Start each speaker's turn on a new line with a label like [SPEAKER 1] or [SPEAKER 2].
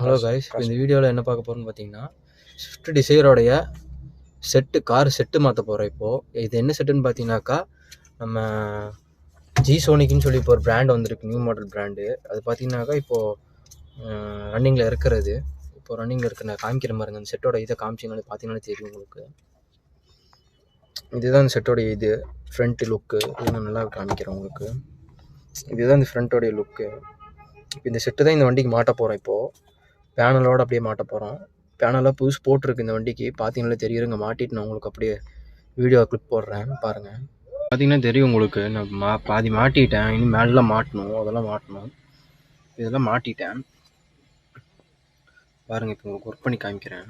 [SPEAKER 1] Hello guys, இப்போ இந்த வீடியோவில் என்ன பார்க்க போகிறோம்னு பார்த்தீங்கன்னா, ஸ்விஃப்ட் டிசைரோடைய கார் செட்டு மாற்ற போகிறோம். இப்போது இது என்ன செட்டுன்னு பார்த்தீங்கன்னாக்கா, நம்ம ஜி-சோனிக்னு சொல்லி இப்போ ஒரு பிராண்ட் வந்திருக்கு, நியூ மாடல் பிராண்டு. அது பார்த்தீங்கன்னாக்கா இப்போது ரன்னிங்கில் இருக்கிறது. இப்போது ரன்னிங்கில் இருக்க நான் காமிக்கிற பாருங்க. அந்த செட்டோட இதை காமிச்சிங்கனாலே பார்த்தீங்கன்னா தெரியும் உங்களுக்கு. இதுதான் இந்த செட்டோடைய இது ஃப்ரண்ட் லுக்கு. இது நான் நல்லா காமிக்கிறேன் உங்களுக்கு. இதுதான் இந்த ஃப்ரண்ட்டோடைய லுக்கு. இந்த செட்டு தான் இந்த வண்டிக்கு மாட்ட போகிறோம். இப்போது பேனலோடு அப்படியே மாட்ட போகிறோம். பேனலாக புதுசு போட்டிருக்கு இந்த வண்டிக்கு. பார்த்தீங்கன்னாலே தெரியுங்க. மாட்டிட்டு நான் உங்களுக்கு அப்படியே வீடியோ கிளிப் போடுறேன் பாருங்கள். பார்த்தீங்கன்னா தெரியும் உங்களுக்கு. நான் பாதி மாட்டிட்டேன். இனி மேலாம் மாட்டணும், அதெல்லாம் மாட்டணும். இதெல்லாம் மாட்டிட்டேன் பாருங்கள். இப்போ உங்களுக்கு ஒர்க் பண்ணி காமிக்கிறேன்.